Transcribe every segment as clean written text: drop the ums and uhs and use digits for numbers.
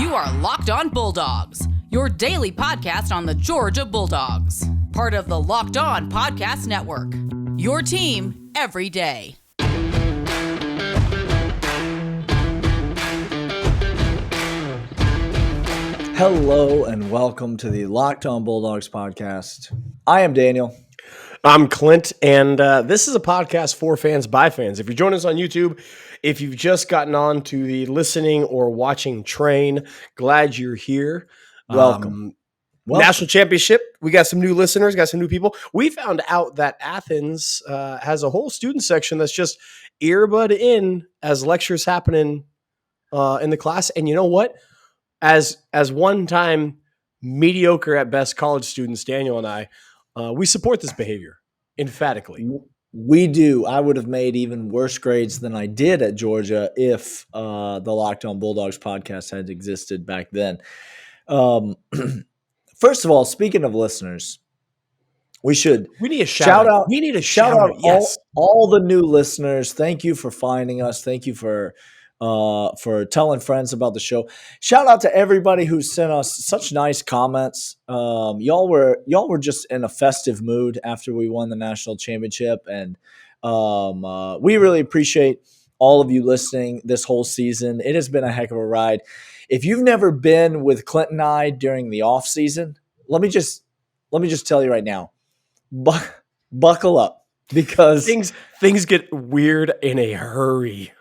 You are Locked On Bulldogs, your daily podcast on the Georgia Bulldogs. Part of the Locked On Podcast Network. Your team every day. Hello and welcome to the Locked On Bulldogs podcast. I am Daniel. I'm Clint, and this is a podcast for fans by fans. If you're joining us on YouTube, if you've just gotten on to the listening or watching train, glad you're here. Welcome. National championship. We got some new listeners, got some new people. We found out that Athens has a whole student section that's just earbud in as lectures happening in the class. And you know what? As one-time mediocre at best college students, Daniel and I, we support this behavior emphatically. We do. I would have made even worse grades than I did at Georgia if the Locked On Bulldogs podcast had existed back then. First of all, speaking of listeners, we need a shout out. We need a shout out. Yes. all the new listeners. Thank you for finding us. Thank you for telling friends about the show. Shout out to everybody who sent us such nice comments. Y'all were just in a festive mood after we won the national championship, and we really appreciate all of you listening this whole season. It has been a heck of a ride. If you've never been with Clint and I during the off season, let me just tell you right now, buckle up, because things get weird in a hurry.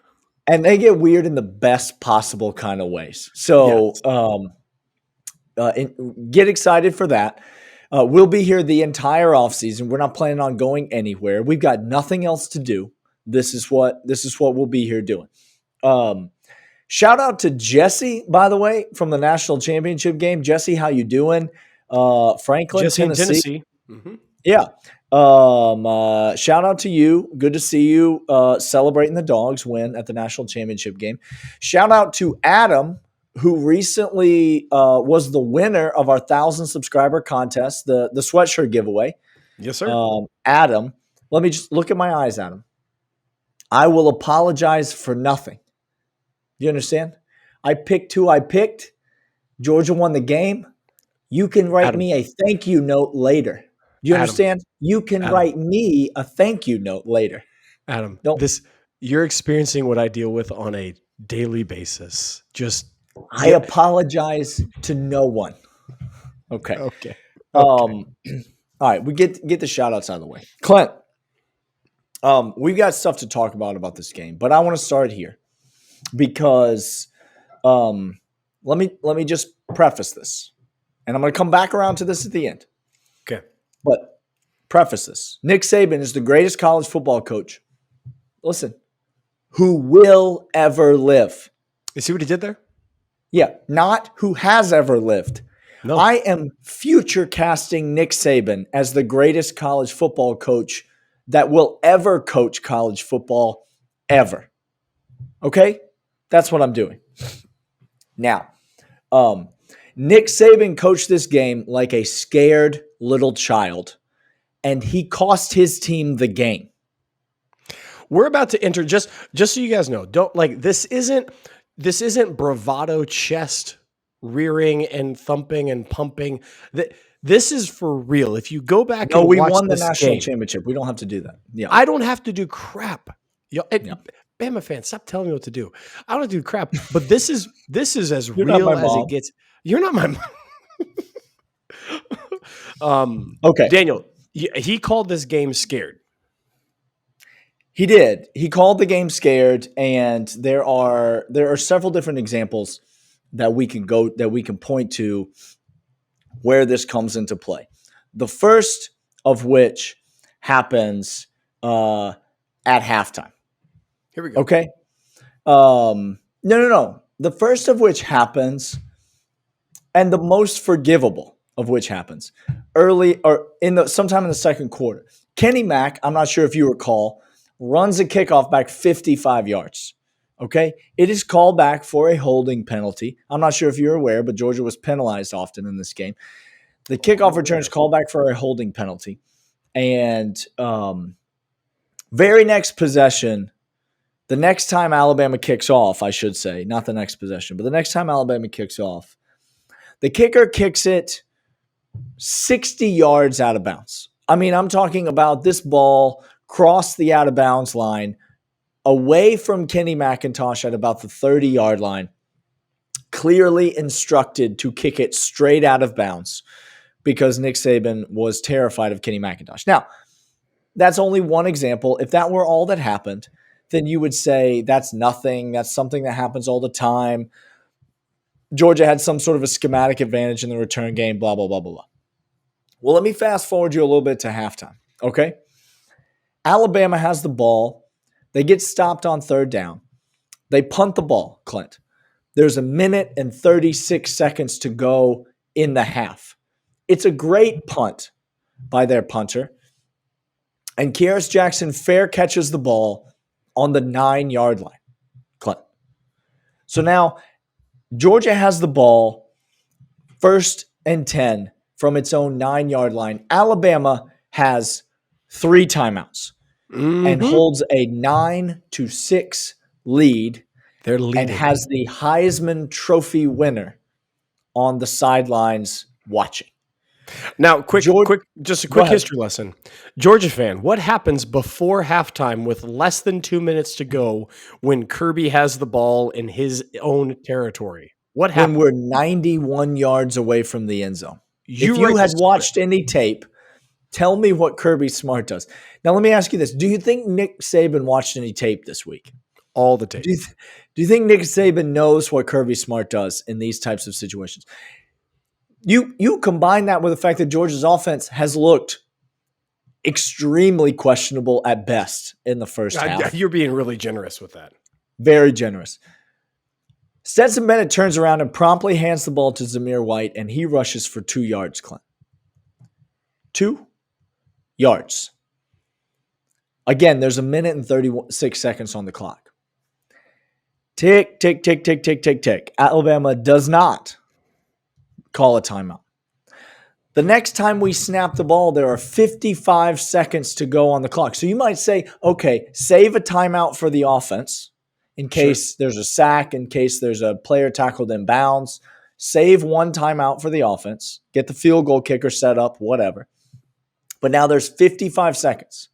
And they get weird in the best possible kind of ways. So get excited for that. We'll be here the entire offseason. We're not planning on going anywhere. We've got nothing else to do. This is what we'll be here doing. Shout out to Jesse, by the way, from the national championship game. Jesse, how you doing? Franklin, Jesse in Tennessee. Mm-hmm. Yeah. Shout out to you. Good to see you celebrating the Dawgs win at the national championship game. Shout out to Adam, who recently was the winner of our 1,000 subscriber contest, the sweatshirt giveaway. Yes, sir. Adam, let me just look at my eyes, Adam. I will apologize for nothing. You understand? I picked who I picked. Georgia won the game. You can write me a thank you note later. Do you understand? You can write me a thank you note later. Adam, you're experiencing what I deal with on a daily basis. I apologize to no one. Okay. All right, we get the shout outs out of the way. Clint, we've got stuff to talk about this game, but I want to start here because let me just preface this. And I'm going to come back around to this at the end. Okay. But preface this. Nick Saban is the greatest college football coach, listen, who will ever live. You see what he did there? Yeah, not who has ever lived. No. I am future casting Nick Saban as the greatest college football coach that will ever coach college football ever. Okay? That's what I'm doing. Now, Nick Saban coached this game like a scared little child, and he cost his team the game. We're about to enter, just so you guys know, this isn't bravado chest rearing and thumping and pumping. This is for real. If you go back and we watch won the this national game, championship. We don't have to do that. Yeah, I don't have to do crap. Bama fans, stop telling me what to do. I don't do crap. But this is as real as it gets. You're not my mom. Okay. Daniel, he called this game scared. He did. He called the game scared, and there are several different examples that we can point to where this comes into play. The first of which happens at halftime. Here we go. Okay. No. The first of which happens, and the most forgivable of which happens early or sometime in the second quarter. Kenny Mack, I'm not sure if you recall, runs a kickoff back 55 yards. Okay. It is called back for a holding penalty. I'm not sure if you're aware, but Georgia was penalized often in this game. The kickoff return is called back for a holding penalty. And very next possession, The next time Alabama kicks off, I should say, not the next possession, but the next time Alabama kicks off, the kicker kicks it 60 yards out of bounds. I mean, I'm talking about this ball crossed the out of bounds line away from Kenny McIntosh at about the 30-yard line, clearly instructed to kick it straight out of bounds because Nick Saban was terrified of Kenny McIntosh. Now, that's only one example. If that were all that happened, then you would say that's nothing. That's something that happens all the time. Georgia had some sort of a schematic advantage in the return game, blah, blah, blah, blah, blah. Well, let me fast forward you a little bit to halftime, okay? Alabama has the ball. They get stopped on third down. They punt the ball, Clint. There's 1 minute and 36 seconds to go in the half. It's a great punt by their punter. And Kearis Jackson fair catches the ball on the 9-yard line, Clint. So now Georgia has the ball, 1st and 10 from its own 9-yard line. Alabama has 3 timeouts and holds a 9-6 lead. They're leading. And has the Heisman Trophy winner on the sidelines watching. Now, quick history lesson. Georgia fan, what happens before halftime with less than 2 minutes to go when Kirby has the ball in his own territory? What happens? When we're 91 yards away from the end zone. If you had watched any tape, tell me what Kirby Smart does. Now, let me ask you this. Do you think Nick Saban watched any tape this week? All the tape. Do you think Nick Saban knows what Kirby Smart does in these types of situations? You combine that with the fact that Georgia's offense has looked extremely questionable at best in the first half. You're being really generous with that. Very generous. Stetson Bennett turns around and promptly hands the ball to Zamir White, and he rushes for 2 yards, Clint. 2 yards. Again, there's 1 minute and 36 seconds on the clock. Tick, tick, tick, tick, tick, tick, tick. Alabama does not call a timeout. The next time we snap the ball, there are 55 seconds to go on the clock. So you might say, okay, save a timeout for the offense in case there's a sack, in case there's a player tackled in bounds. Save 1 timeout for the offense. Get the field goal kicker set up, whatever. But now there's 55 seconds.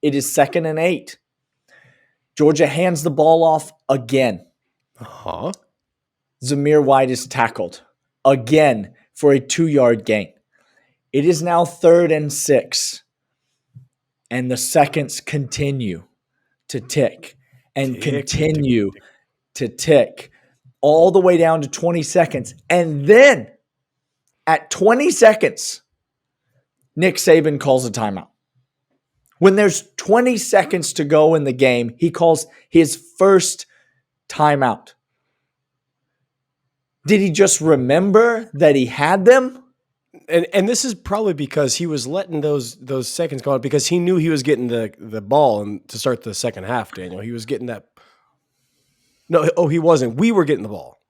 It is 2nd and 8. Georgia hands the ball off again. Zamir White is tackled again for a 2-yard gain. It is now 3rd and 6. And the seconds continue to tick and continue to tick all the way down to 20 seconds. And then at 20 seconds, Nick Saban calls a timeout. When there's 20 seconds to go in the game, he calls his first timeout. Did he just remember that he had them? And this is probably because he was letting those seconds go out because he knew he was getting the ball and to start the second half, Daniel. He was getting that. No, he wasn't. We were getting the ball.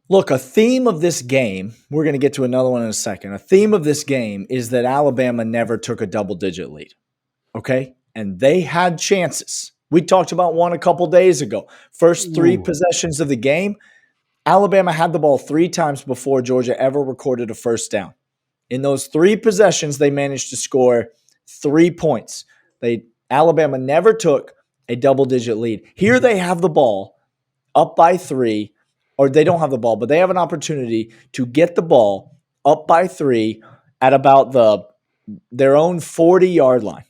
Look, a theme of this game, we're going to get to another one in a second. A theme of this game is that Alabama never took a double-digit lead. Okay? And they had chances. We talked about one a couple days ago. First 3 possessions of the game, Alabama had the ball 3 times before Georgia ever recorded a first down. In those 3 possessions, they managed to score 3 points. Alabama never took a double-digit lead. Here they have the ball up by 3, or they don't have the ball, but they have an opportunity to get the ball up by 3 at about their own 40-yard line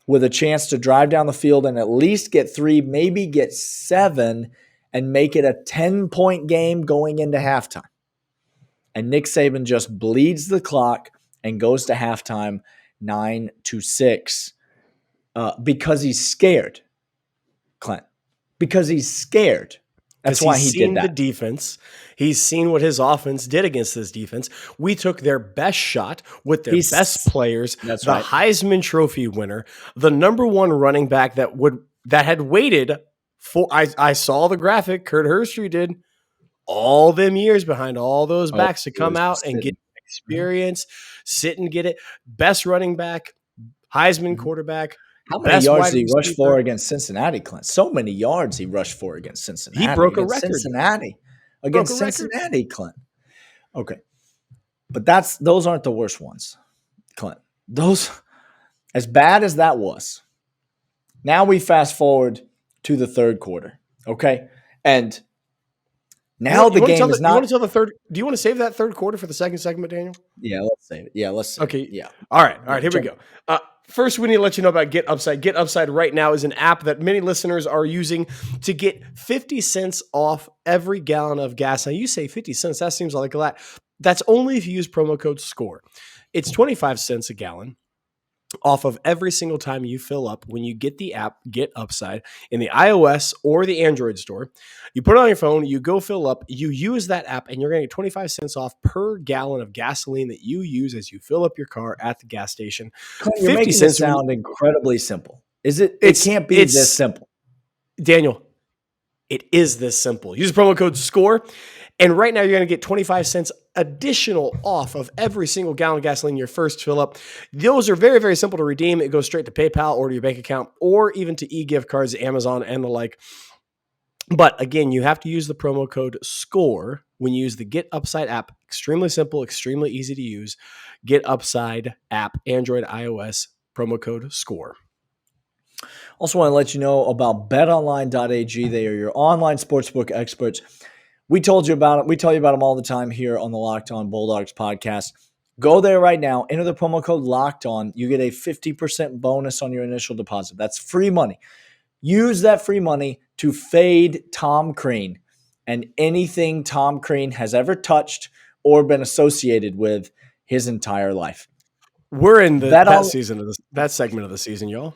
with a chance to drive down the field and at least get 3, maybe get 7, and make it a 10-point game going into halftime. And Nick Saban just bleeds the clock and goes to halftime 9-6 because he's scared, Clint. Because he's scared. That's why he did that. He's seen the defense. He's seen what his offense did against this defense. We took their best shot with their best players. That's the right. Heisman Trophy winner, the number 1 running back that had waited for. I saw the graphic. Kurt Herstry did all them years behind all those backs to come out and get experience, sit and get it. Best running back, Heisman quarterback. How many yards did he rush for against Cincinnati, Clint? So many yards he rushed for against Cincinnati. He broke a record. Against Cincinnati, Clint. Okay. But those aren't the worst ones, Clint. Those, as bad as that was, now we fast forward to the third quarter, okay? And now the game is not. You want to tell the third? Do you want to save that third quarter for the second segment, Daniel? Yeah, let's save it. Yeah, let's save it. Okay. Yeah. All right. Here we go. First, we need to let you know about Get Upside. Get Upside right now is an app that many listeners are using to get 50 cents off every gallon of gas. Now, you say 50 cents. That seems like a lot. That's only if you use promo code SCORE. It's 25 cents a gallon off of every single time you fill up when you get the app Get Upside in the iOS or the Android store. You put it on your phone, you go fill up, you use that app, and you're going to get 25 cents off per gallon of gasoline that you use as you fill up your car at the gas station. You're making it sound incredibly simple. It can't be this simple. Daniel, it is this simple. Use promo code SCORE. And right now, you're going to get 25 cents additional off of every single gallon of gasoline your first fill up. Those are very, very simple to redeem. It goes straight to PayPal or to your bank account or even to e-gift cards, Amazon, and the like. But again, you have to use the promo code SCORE when you use the Get Upside app. Extremely simple, extremely easy to use. Get Upside app, Android, iOS, promo code SCORE. Also want to let you know about betonline.ag. They are your online sportsbook experts. We told you about it. We tell you about them all the time here on the Locked On Bulldogs podcast. Go there right now. Enter the promo code Locked On. You get a 50% bonus on your initial deposit. That's free money. Use that free money to fade Tom Crean and anything Tom Crean has ever touched or been associated with his entire life. We're in that segment of the season, y'all.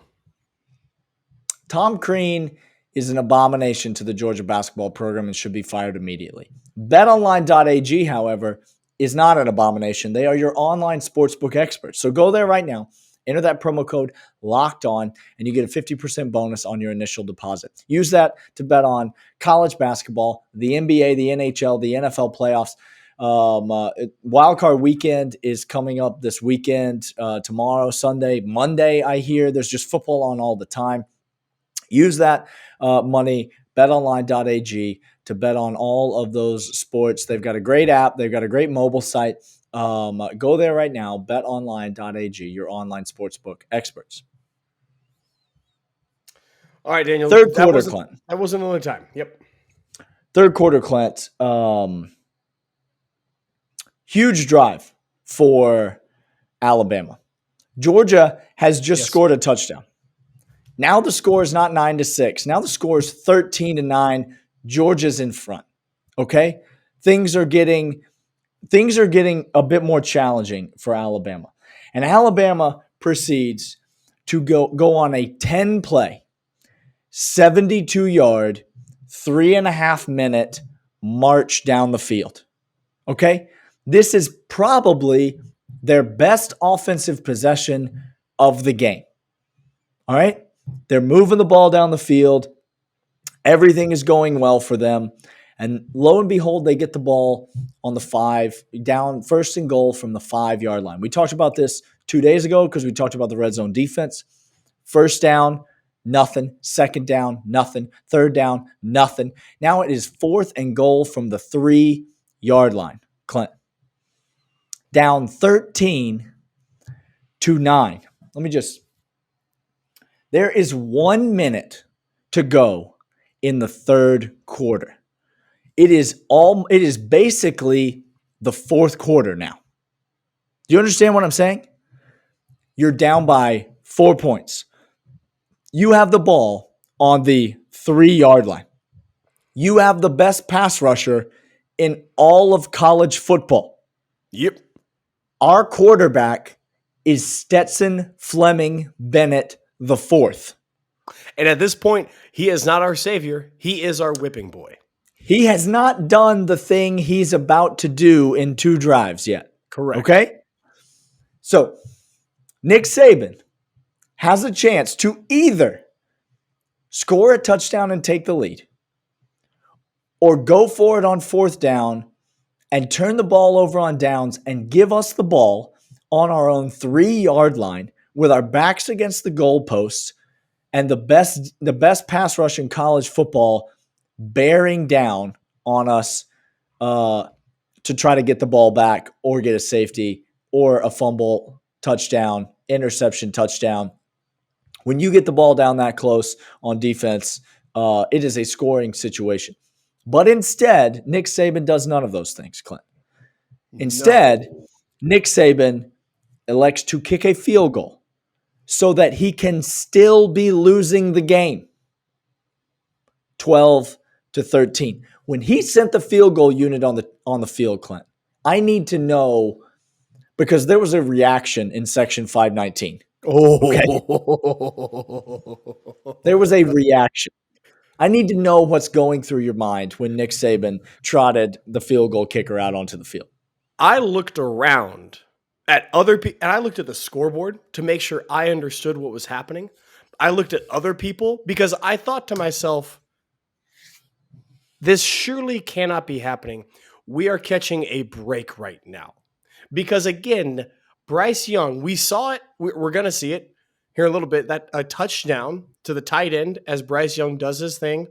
Tom Crean is an abomination to the Georgia basketball program and should be fired immediately. BetOnline.ag, however, is not an abomination. They are your online sportsbook experts. So go there right now, enter that promo code Locked On, and you get a 50% bonus on your initial deposit. Use that to bet on college basketball, the NBA, the NHL, the NFL playoffs. Wildcard weekend is coming up this weekend, tomorrow, Sunday, Monday, I hear. There's just football on all the time. Use that money, betonline.ag, to bet on all of those sports. They've got a great app. They've got a great mobile site. Go there right now, betonline.ag, your online sportsbook experts. All right, Daniel. Third quarter, Clint. That wasn't another time. Yep. Third quarter, Clint. Huge drive for Alabama. Georgia has just scored a touchdown. Now the score is not 9-6. Now the score is 13-9. Georgia's in front. Okay? Things are getting a bit more challenging for Alabama. And Alabama proceeds to go on a 10-play, 72-yard, 3.5-minute march down the field. Okay? This is probably their best offensive possession of the game. All right? They're moving the ball down the field. Everything is going well for them. And lo and behold, they get the ball on the 5, down first and goal from the 5-yard line. We talked about this 2 days ago because we talked about the red zone defense. First down, nothing. Second down, nothing. Third down, nothing. Now it is 4th and goal from the 3-yard line. Clint. Down 13-9. There is 1 minute to go in the third quarter. It is basically the fourth quarter now. Do you understand what I'm saying? You're down by 4 points. You have the ball on the 3-yard line. You have the best pass rusher in all of college football. Yep. Our quarterback is Stetson Fleming Bennett the fourth. And at this point, he is not our savior. He is our whipping boy. He has not done the thing he's about to do in 2 drives yet. Correct. Okay? So, Nick Saban has a chance to either score a touchdown and take the lead or go for it on 4th down and turn the ball over on downs and give us the ball on our own 3-yard line with our backs against the goalposts and the best pass rush in college football bearing down on us to try to get the ball back or get a safety or a fumble, touchdown, interception, touchdown. When you get the ball down that close on defense, it is a scoring situation. But instead, Nick Saban does none of those things, Clint. Instead, Nick Saban elects to kick a field goal so that he can still be losing the game 12-13. When he sent the field goal unit on the field, Clint, I need to know, because there was a reaction in section 519. Okay. There was a reaction. I need to know what's going through your mind when Nick Saban trotted the field goal kicker out onto the field. I looked around at other people, and I looked at the scoreboard to make sure I understood what was happening. I looked at other people because I thought to myself, this surely cannot be happening. We are catching a break right now. Because again, Bryce Young, we saw it. We're going to see it here a little bit. That a touchdown to the tight end as Bryce Young does his thing.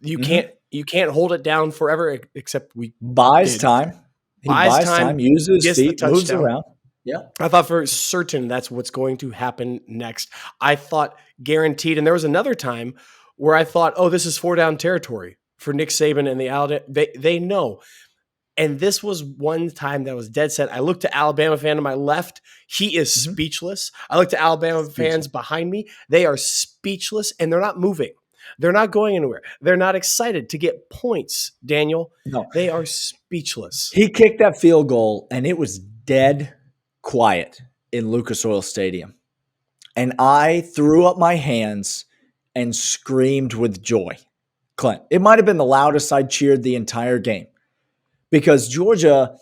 You can't hold it down forever, except we buys time. He buys time, uses his feet, moves around. Yeah. I thought for certain that's what's going to happen next. I thought guaranteed. And there was another time where I thought, oh, this is 4-down territory for Nick Saban and the Alabama. They know. And this was one time that was dead set. I looked to Alabama fan to my left. He is speechless. I looked to Alabama fans behind me. They are speechless, and they're not moving. They're not going anywhere. They're not excited to get points, Daniel. No. They are speechless. He kicked that field goal, and it was dead quiet in Lucas Oil Stadium. And I threw up my hands and screamed with joy. Clint, it might have been the loudest I cheered the entire game, because Georgia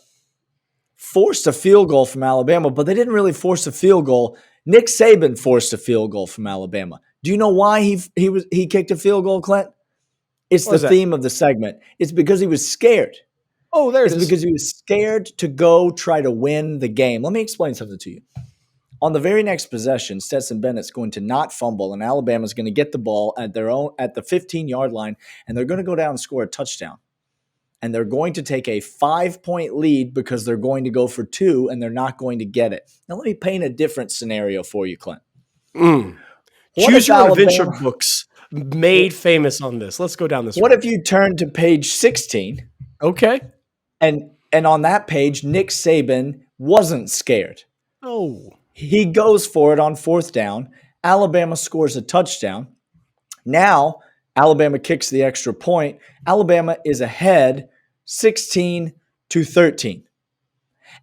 forced a field goal from Alabama, but they didn't really force a field goal. Nick Saban forced a field goal from Alabama. Do you know why he kicked a field goal, Clint? It's the theme of the segment. It's because he was scared. Oh, there it is. It's because he was scared to go try to win the game. Let me explain something to you. On the very next possession, Stetson Bennett's going to not fumble, and Alabama's going to get the ball at the 15-yard line, and they're going to go down and score a touchdown. And they're going to take a 5-point lead because they're going to go for 2, and they're not going to get it. Now, let me paint a different scenario for you, Clint. Choose your adventure books made famous on this. Let's go down this What if you turn to page 16? Okay. And on that page, Nick Saban wasn't scared. Oh. He goes for it on 4th down. Alabama scores a touchdown. Now, Alabama kicks the extra point. Alabama is ahead 16-13.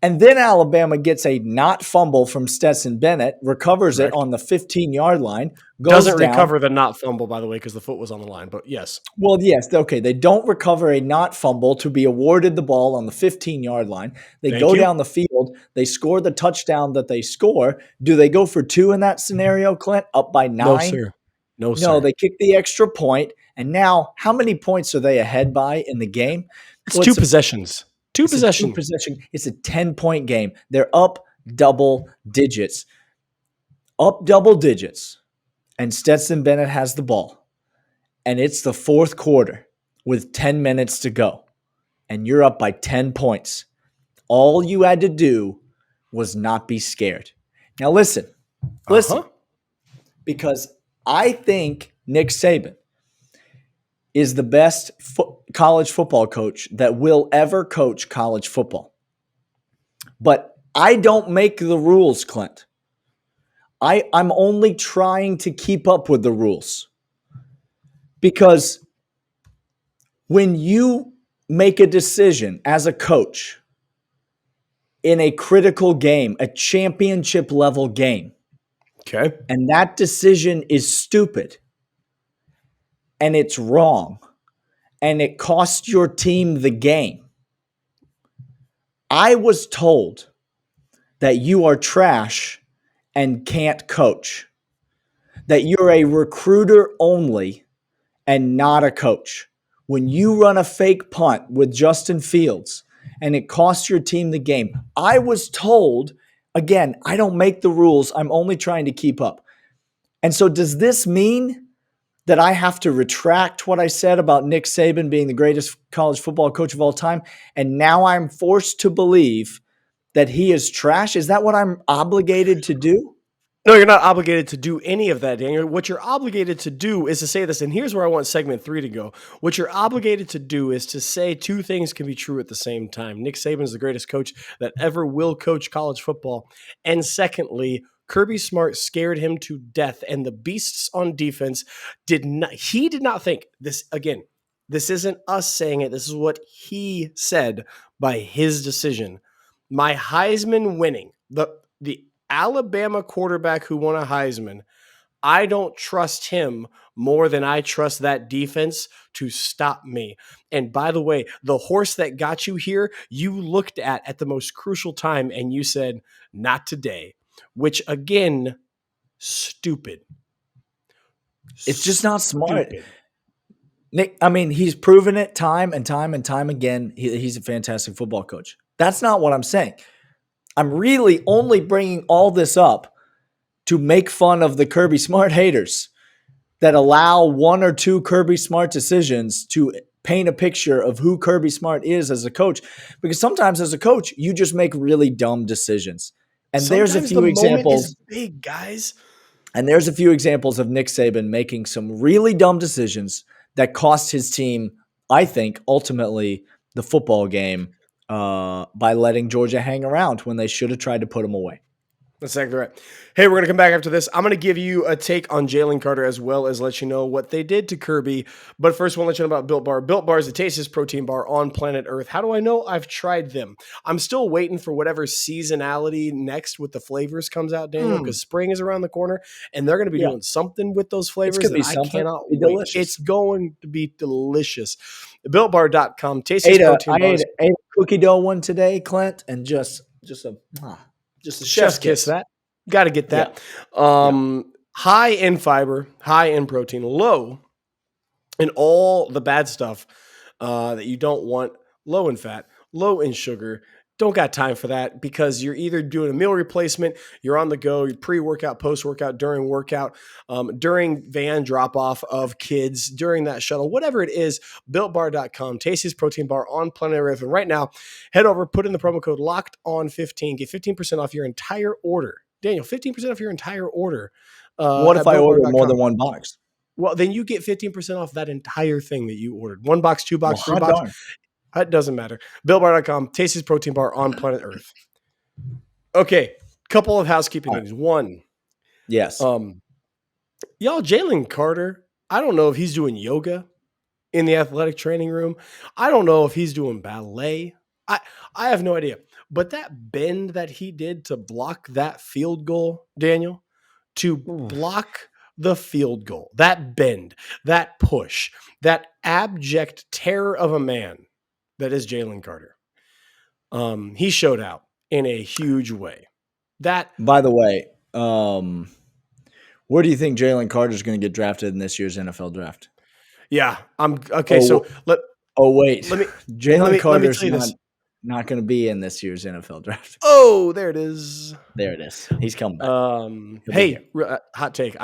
And then Alabama gets a not fumble from Stetson Bennett, recovers it on the 15-yard line. Doesn't recover the not fumble, by the way, because the foot was on the line, but yes. Well, yes, okay. They don't recover a not fumble to be awarded the ball on the 15-yard line. They go down the field. They score the touchdown that they score. Do they go for 2 in that scenario, Clint? Up by 9? No, sir. No, they kick the extra point. And now, how many points are they ahead by in the game? It's 2 possessions. Two possessions. It's a 10-point game. They're up double digits. Up double digits. And Stetson Bennett has the ball. And it's the 4th quarter with 10 minutes to go. And you're up by 10 points. All you had to do was not be scared. Now listen. Because I think Nick Saban is the best college football coach that will ever coach college football. But I don't make the rules, Clint. I'm only trying to keep up with the rules. Because when you make a decision as a coach in a critical game, a championship level game, okay, and that decision is stupid, and it's wrong, and it cost your team the game, I was told that you are trash and can't coach, that you're a recruiter only and not a coach. When you run a fake punt with Justin Fields and it costs your team the game, I was told, again, I don't make the rules, I'm only trying to keep up. And so does this mean that I have to retract what I said about Nick Saban being the greatest college football coach of all time? And now I'm forced to believe that he is trash? Is that what I'm obligated to do? No, you're not obligated to do any of that, Daniel. What you're obligated to do is to say this, and here's where I want segment 3 to go. What you're obligated to do is to say two things can be true at the same time. Nick Saban is the greatest coach that ever will coach college football. And secondly, Kirby Smart scared him to death, and the beasts on defense did not think this. Again, this isn't us saying it. This is what he said by his decision. My Heisman winning, the Alabama quarterback who won a Heisman, I don't trust him more than I trust that defense to stop me. And by the way, the horse that got you here, you looked at the most crucial time and you said, not today, which again, stupid. It's just not smart. Stupid. Nick, I mean, he's proven it time and time and time again. He's a fantastic football coach. That's not what I'm saying. I'm really only bringing all this up to make fun of the Kirby Smart haters that allow one or two Kirby Smart decisions to paint a picture of who Kirby Smart is as a coach. Because sometimes as a coach, you just make really dumb decisions. And sometimes there's a few examples. Big guys. And there's a few examples of Nick Saban making some really dumb decisions that cost his team, I think, ultimately the football game. By letting Georgia hang around when they should have tried to put him away. That's exactly right. Hey, we're going to come back after this. I'm going to give you a take on Jalen Carter as well as let you know what they did to Kirby. But first, I want to let you know about Built Bar. Built Bar is the tastiest protein bar on planet Earth. How do I know? I've tried them. I'm still waiting for whatever seasonality next with the flavors comes out, Daniel, because spring is around the corner, and they're going to be doing something with those flavors that I cannot wait. Delicious. It's going to be delicious. BuiltBar.com. Tastiest protein bars. I ate a cookie dough one today, Clint, and just a chef's kiss. That. Got to get that. High in fiber, high in protein, low in all the bad stuff that you don't want, low in fat, low in sugar. Don't got time for that because you're either doing a meal replacement, you're on the go, you're pre-workout, post-workout, during workout, during van drop-off of kids, during that shuttle, whatever it is, BuiltBar.com, tastiest protein bar on planet Earth. And right now, head over, put in the promo code LOCKEDON15, get 15% off your entire order. Daniel, 15% off your entire order. What if I order more than one box? Well, then you get 15% off that entire thing that you ordered. 1 box, 2 box, 3 box. Darn. It doesn't matter. BuiltBar.com, tastiest protein bar on planet Earth. Okay, couple of housekeeping things. One. Yes. Y'all, Jalen Carter, I don't know if he's doing yoga in the athletic training room. I don't know if he's doing ballet. I have no idea. But that bend that he did to block that field goal, Daniel, to block the field goal, that bend, that push, that abject terror of a man that is Jalen Carter. He showed out in a huge way. That, by the way, where do you think Jalen Carter is going to get drafted in this year's NFL draft? Yeah, I'm okay. Wait, Jalen Carter's not going to be in this year's NFL draft. Oh, there it is. There it is. He's coming back. Hey, hot take.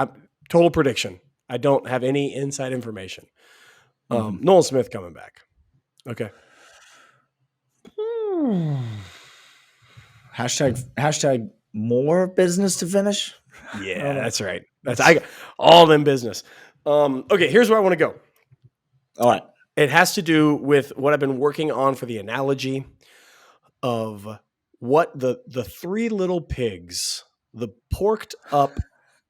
Total prediction. I don't have any inside information. Nolan Smith coming back. Okay. Hashtag more business to finish. Yeah, that's right. I got all them business. Okay, here's where I want to go. All right. It has to do with what I've been working on for the analogy of what the three little pigs, the porked up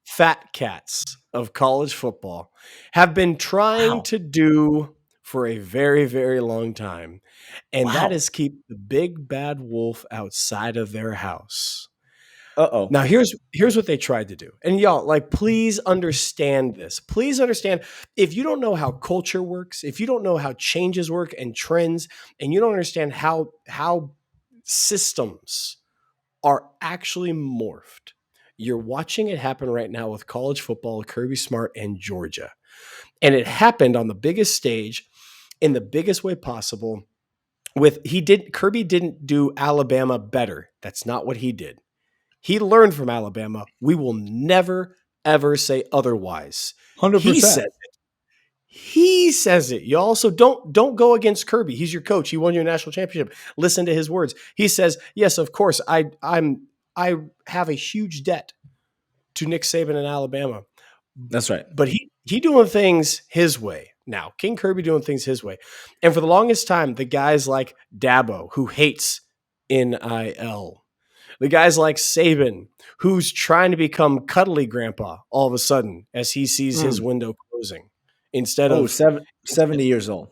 fat cats of college football, have been trying to do for a very, very long time. And that is keep the big bad wolf outside of their house. Uh-oh. Now, here's what they tried to do. And y'all, please understand this. Please understand, if you don't know how culture works, if you don't know how changes work and trends, and you don't understand how systems are actually morphed, you're watching it happen right now with college football, Kirby Smart, and Georgia. And it happened on the biggest stage in the biggest way possible. Kirby didn't do Alabama better. That's not what he did. He learned from Alabama. We will never, ever say otherwise. 100%. He says it, y'all. So don't go against Kirby. He's your coach. He won your national championship. Listen to his words. He says, yes, of course, I have a huge debt to Nick Saban in Alabama. That's right. But he doing things his way. Now, King Kirby doing things his way. And for the longest time, the guys like Dabo, who hates NIL, the guys like Saban, who's trying to become cuddly grandpa all of a sudden as he sees his window closing. Instead of 70 years old.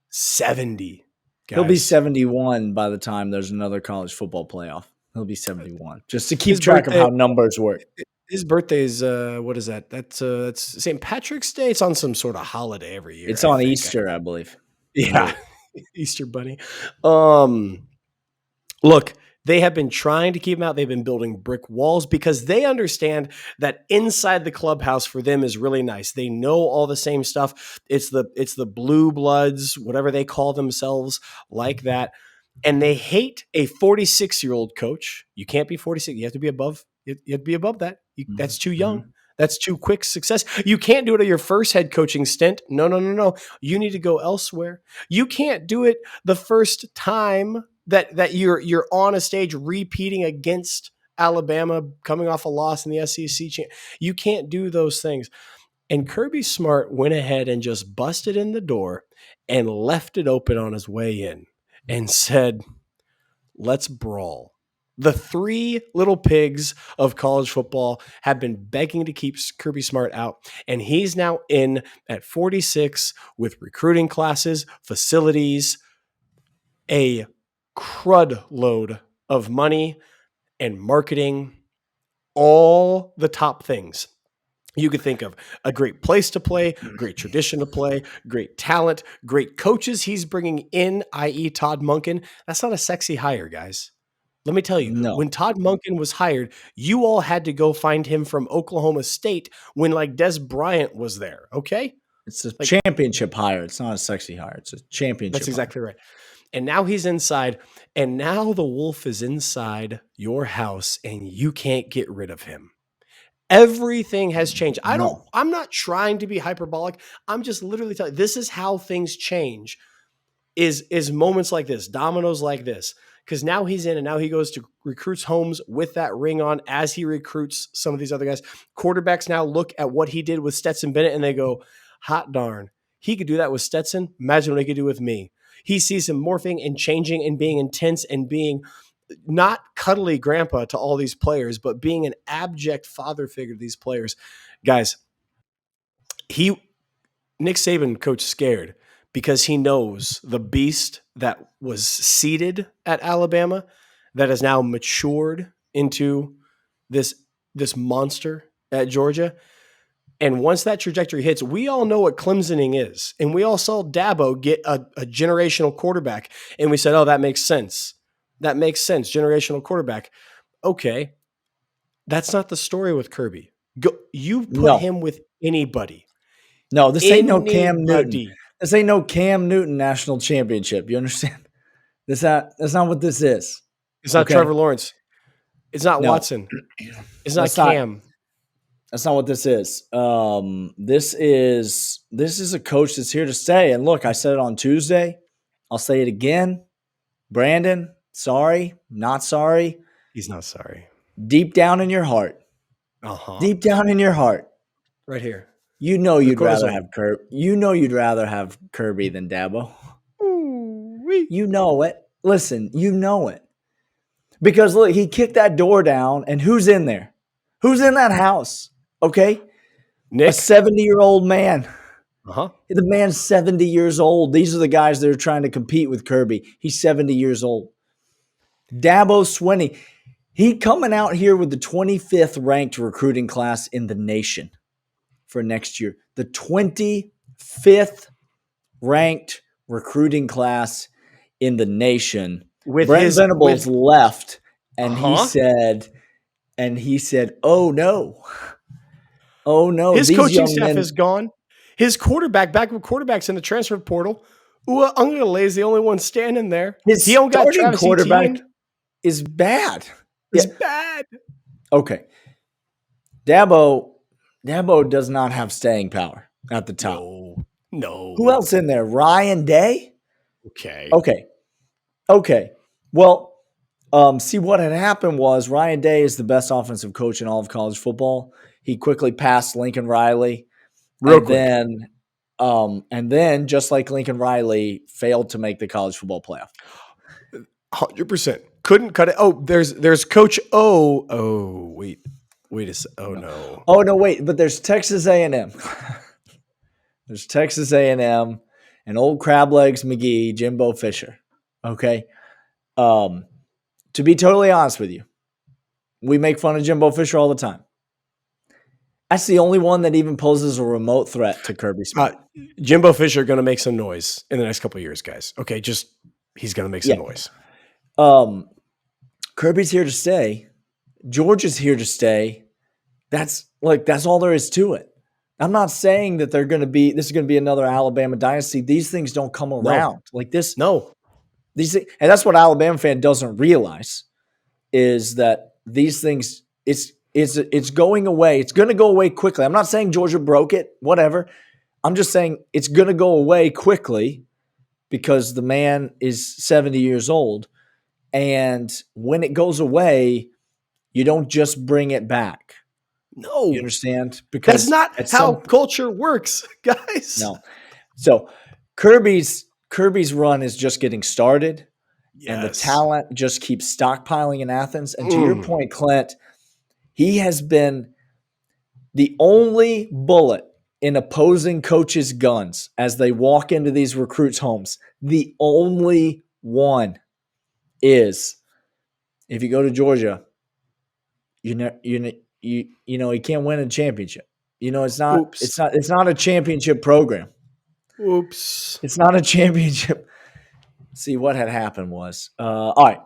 70. Guys. He'll be 71 by the time there's another college football playoff. He'll be 71. Just to keep track of how numbers work. His birthday is what is that? That's St. Patrick's Day. It's on some sort of holiday every year. It's on Easter, I believe. Yeah. Easter bunny. Look, they have been trying to keep him out. They've been building brick walls because they understand that inside the clubhouse for them is really nice. They know all the same stuff. It's the blue bloods, whatever they call themselves, like that. And they hate a 46-year-old coach. You can't be 46. You have to be above. You have to be above that. That's too young. That's too quick success. You can't do it at your first head coaching stint. No. You need to go elsewhere. You can't do it the first time that you're on a stage repeating against Alabama, coming off a loss in the SEC. You can't do those things. And Kirby Smart went ahead and just busted in the door and left it open on his way in and said, let's brawl. The three little pigs of college football have been begging to keep Kirby Smart out, and he's now in at 46 with recruiting classes, facilities, a crud load of money and marketing, all the top things you could think of. A great place to play, great tradition to play, great talent, great coaches he's bringing in, i.e. Todd Monken. That's not a sexy hire, guys. Let me tell you, when Todd Monken was hired, you all had to go find him from Oklahoma State when like Des Bryant was there, okay? It's a championship hire. It's not a sexy hire. It's a championship That's exactly right. And now he's inside, and now the wolf is inside your house, and you can't get rid of him. Everything has changed. I'm not trying to be hyperbolic. I'm just literally telling you, this is how things change, is moments like this, dominoes like this. Because now he's in and now he goes to recruits homes with that ring on as he recruits some of these other guys. Quarterbacks now look at what he did with Stetson Bennett and they go, hot darn, he could do that with Stetson. Imagine what he could do with me. He sees him morphing and changing and being intense and being not cuddly grandpa to all these players, but being an abject father figure to these players. Guys, Nick Saban coach scared because he knows the beast that was seeded at Alabama that has now matured into this monster at Georgia. And once that trajectory hits, we all know what Clemsoning is. And we all saw Dabo get a generational quarterback. And we said, oh, that makes sense. That makes sense. Generational quarterback. Okay. That's not the story with Kirby. You put him with anybody. No, this ain't no Cam Newton. This ain't no Cam Newton national championship. You understand? That's not what this is. It's not Trevor Lawrence. It's not Watson. It's not Cam. That's not what this is. This is a coach that's here to stay. And look, I said it on Tuesday. I'll say it again. Brandon, sorry, not sorry. He's not sorry. Deep down in your heart. Deep down in your heart. Right here. You know you'd rather have Kirby. You know you'd rather have Kirby than Dabo. You know it. Listen, you know it. Because look, he kicked that door down, and who's in there? Who's in that house? Okay? Nick. A 70-year-old man. The man's 70 years old. These are the guys that are trying to compete with Kirby. He's 70 years old. Dabo Swinney. He coming out here with the 25th ranked recruiting class in the nation for next year. The 25th ranked recruiting class in the nation. With Brent Venables left, and he said, "Oh no, oh no." His coaching staff is gone. His backup quarterback's in the transfer portal. Ua Ungalale is the only one standing there. His starting quarterback is bad. It's bad. Okay, Dabo. Dabo does not have staying power at the top. No. Who else in there? Ryan Day? Okay. Well, see, what had happened was Ryan Day is the best offensive coach in all of college football. He quickly passed Lincoln Riley. Real quick. And then, just like Lincoln Riley, failed to make the college football playoff. 100%. Couldn't cut it. Oh, there's Coach O. Oh, wait a second. Oh, no. Oh, no, wait. But there's Texas A&M. There's Texas A&M and old Crab Legs McGee, Jimbo Fisher. Okay? To be totally honest with you, we make fun of Jimbo Fisher all the time. That's the only one that even poses a remote threat to Kirby Smart. Jimbo Fisher going to make some noise in the next couple of years, guys. Okay, he's going to make some noise. Kirby's here to stay. Georgia's here to stay. That's all there is to it. I'm not saying that this is going to be another Alabama dynasty. These things don't come around like this. No. And that's what Alabama fan doesn't realize is that these things, it's going away. It's going to go away quickly. I'm not saying Georgia broke it, whatever. I'm just saying it's going to go away quickly because the man is 70 years old. And when it goes away, you don't just bring it back. No. You understand? Because that's not how culture works, guys. No. So Kirby's run is just getting started. Yes. And the talent just keeps stockpiling in Athens. And to your point, Clint, he has been the only bullet in opposing coaches' guns as they walk into these recruits' homes. The only one is if you go to Georgia, you can't win a championship. It's not a championship program. Oops. It's not a championship. See, what had happened was, all right.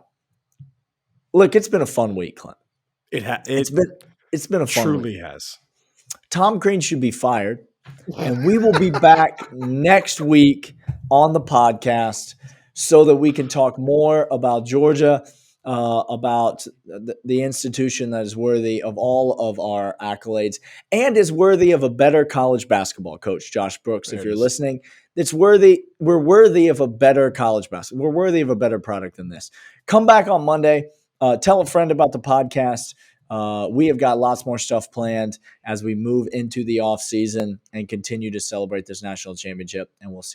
Look, it's been a fun week, Clint. It's been a fun truly week. Has. Tom Crean should be fired, and we will be back next week on the podcast so that we can talk more about Georgia, about the institution that is worthy of all of our accolades and is worthy of a better college basketball coach, Josh Brooks. If you're listening, we're worthy of a better college basketball. We're worthy of a better product than this. Come back on Monday. Tell a friend about the podcast. We have got lots more stuff planned as we move into the off season and continue to celebrate this national championship. And we'll see.